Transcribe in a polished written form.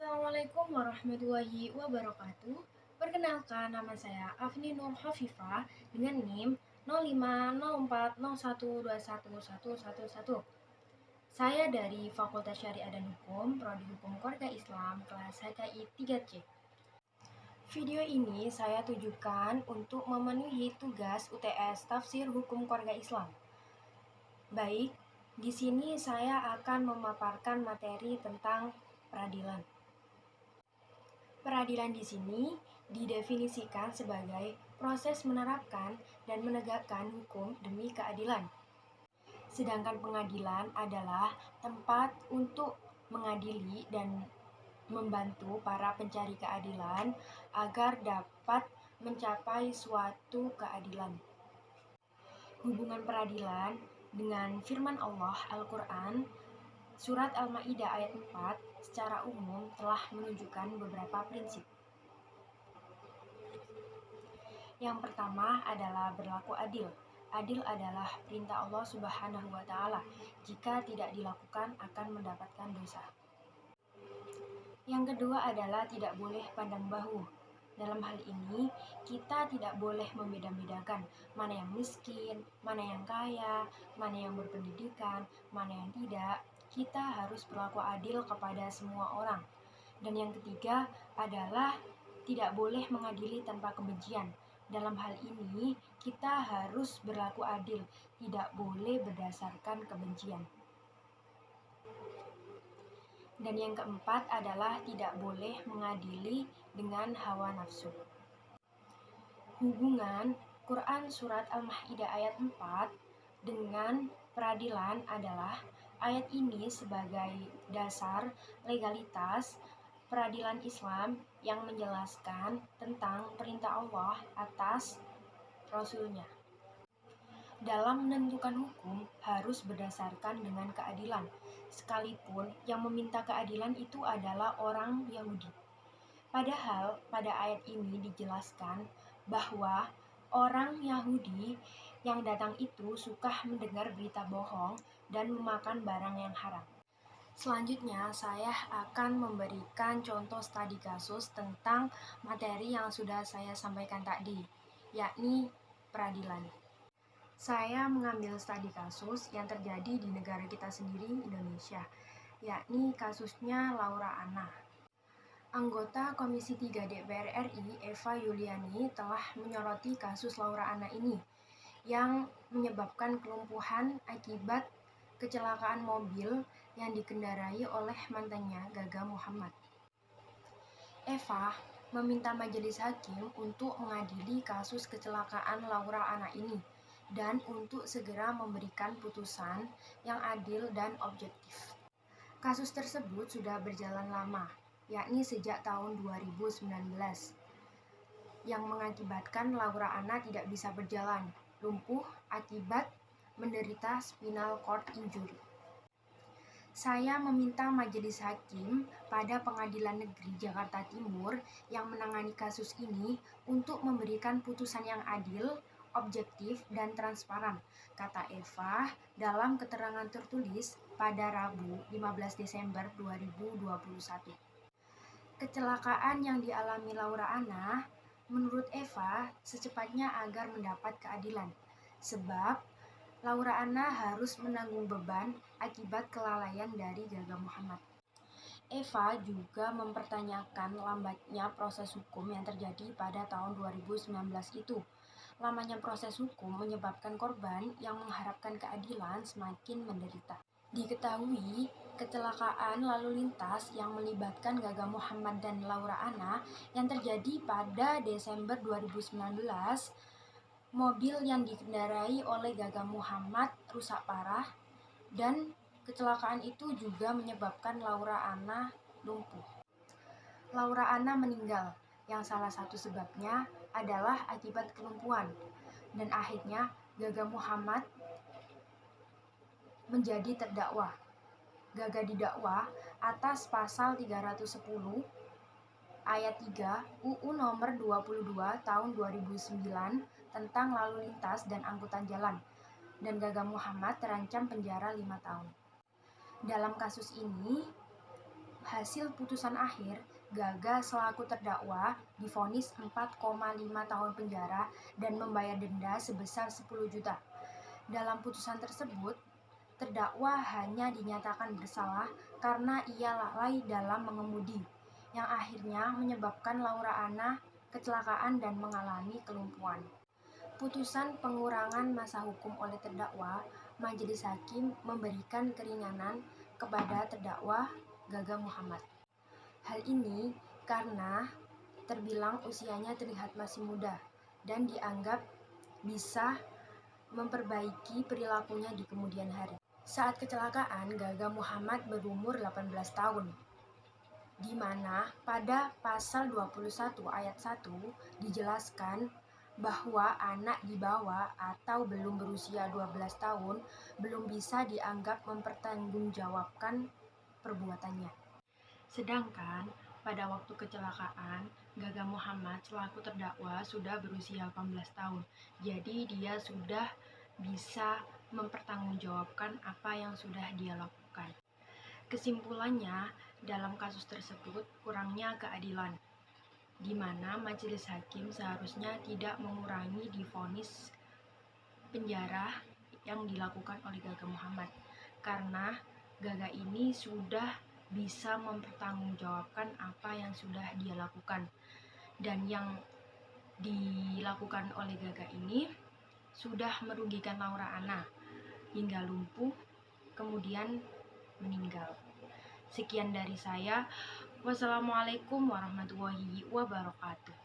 Assalamualaikum warahmatullahi wabarakatuh. Perkenalkan, nama saya Afni Nur Hafifah dengan NIM 050401211111. Saya dari Fakultas Syariah dan Hukum, Prodi Hukum Keluarga Islam, kelas HKI 3C. Video ini saya tujukan untuk memenuhi tugas UTS Tafsir Hukum Keluarga Islam. Baik, di sini saya akan memaparkan materi tentang peradilan. Peradilan di sini didefinisikan sebagai proses menerapkan dan menegakkan hukum demi keadilan. Sedangkan pengadilan adalah tempat untuk mengadili dan membantu para pencari keadilan agar dapat mencapai suatu keadilan. Hubungan peradilan dengan firman Allah Al-Quran Surat Al-Maidah ayat 4 secara umum telah menunjukkan beberapa prinsip. Yang pertama adalah berlaku adil. Adil adalah perintah Allah Subhanahu wa Ta'ala. Jika tidak dilakukan akan mendapatkan dosa. Yang kedua adalah tidak boleh pandang bahu. Dalam hal ini, kita tidak boleh membeda-bedakan mana yang miskin, mana yang kaya, mana yang berpendidikan, mana yang tidak. Kita harus berlaku adil kepada semua orang. Dan yang ketiga adalah tidak boleh mengadili tanpa kebencian. Dalam hal ini, kita harus berlaku adil, tidak boleh berdasarkan kebencian. Dan yang keempat adalah tidak boleh mengadili dengan hawa nafsu. Hubungan Quran Surat Al-Maidah ayat 4 dengan peradilan adalah ayat ini sebagai dasar legalitas peradilan Islam yang menjelaskan tentang perintah Allah atas Rasul-Nya. Dalam menentukan hukum harus berdasarkan dengan keadilan, sekalipun yang meminta keadilan itu adalah orang Yahudi. Padahal pada ayat ini dijelaskan bahwa orang Yahudi yang datang itu suka mendengar berita bohong dan memakan barang yang haram. Selanjutnya, saya akan memberikan contoh studi kasus tentang materi yang sudah saya sampaikan tadi, yakni peradilan. Saya mengambil studi kasus yang terjadi di negara kita sendiri, Indonesia, yakni kasusnya Laura Anna. Anggota Komisi 3 DPR RI, Eva Yuliani, telah menyoroti kasus Laura Anna ini, yang menyebabkan kelumpuhan akibat kecelakaan mobil yang dikendarai oleh mantannya, Gaga Muhammad. Eva meminta majelis hakim untuk mengadili kasus kecelakaan Laura Anna ini dan untuk segera memberikan putusan yang adil dan objektif. Kasus tersebut sudah berjalan lama, yakni sejak tahun 2019, yang mengakibatkan Laura Anna tidak bisa berjalan, lumpuh akibat menderita spinal cord injury. Saya meminta majelis hakim pada Pengadilan Negeri Jakarta Timur yang menangani kasus ini untuk memberikan putusan yang adil, objektif, dan transparan, kata Eva dalam keterangan tertulis pada Rabu 15 Desember 2021. Kecelakaan yang dialami Laura Anna menurut Eva secepatnya agar mendapat keadilan, sebab Laura Anna harus menanggung beban akibat kelalaian dari Gaga Muhammad. Eva juga mempertanyakan lambatnya proses hukum yang terjadi pada tahun 2019 itu. Lamanya proses hukum menyebabkan korban yang mengharapkan keadilan semakin menderita. Diketahui, kecelakaan lalu lintas yang melibatkan Gaga Muhammad dan Laura Anna yang terjadi pada Desember 2019, mobil yang dikendarai oleh Gaga Muhammad rusak parah dan kecelakaan itu juga menyebabkan Laura Anna lumpuh. Laura Anna meninggal, yang salah satu sebabnya adalah akibat kelumpuhan, dan akhirnya Gaga Muhammad menjadi terdakwa. Gaga didakwa atas pasal 310 ayat 3 UU nomor 22 tahun 2009 tentang lalu lintas dan angkutan jalan, dan Gaga Muhammad terancam penjara 5 tahun. Dalam kasus ini, Hasil putusan akhir, Gaga selaku terdakwa divonis 4,5 tahun penjara dan membayar denda sebesar 10 juta. Dalam putusan tersebut, terdakwa hanya dinyatakan bersalah karena ia lalai dalam mengemudi, yang akhirnya menyebabkan Laura Anna kecelakaan dan mengalami kelumpuhan. Putusan pengurangan masa hukum oleh terdakwa, majelis hakim memberikan keringanan kepada terdakwa Gaga Muhammad. Hal ini karena terbilang usianya terlihat masih muda dan dianggap bisa memperbaiki perilakunya di kemudian hari. Saat kecelakaan, Gaga Muhammad berumur 18 tahun, di mana pada pasal 21 ayat 1 dijelaskan bahwa anak di bawah atau belum berusia 12 tahun belum bisa dianggap mempertanggungjawabkan perbuatannya. Sedangkan pada waktu kecelakaan, Gaga Muhammad selaku terdakwa sudah berusia 18 tahun. Jadi dia sudah bisa mempertanggungjawabkan apa yang sudah dia lakukan. Kesimpulannya, dalam kasus tersebut kurangnya keadilan, di mana majelis hakim seharusnya tidak mengurangi divonis penjara yang dilakukan oleh Gaga Muhammad, karena Gaga ini sudah bisa mempertanggungjawabkan apa yang sudah dia lakukan, dan yang dilakukan oleh Gaga ini sudah merugikan Laura Anna hingga lumpuh kemudian meninggal. Sekian dari saya. Wassalamualaikum warahmatullahi wabarakatuh.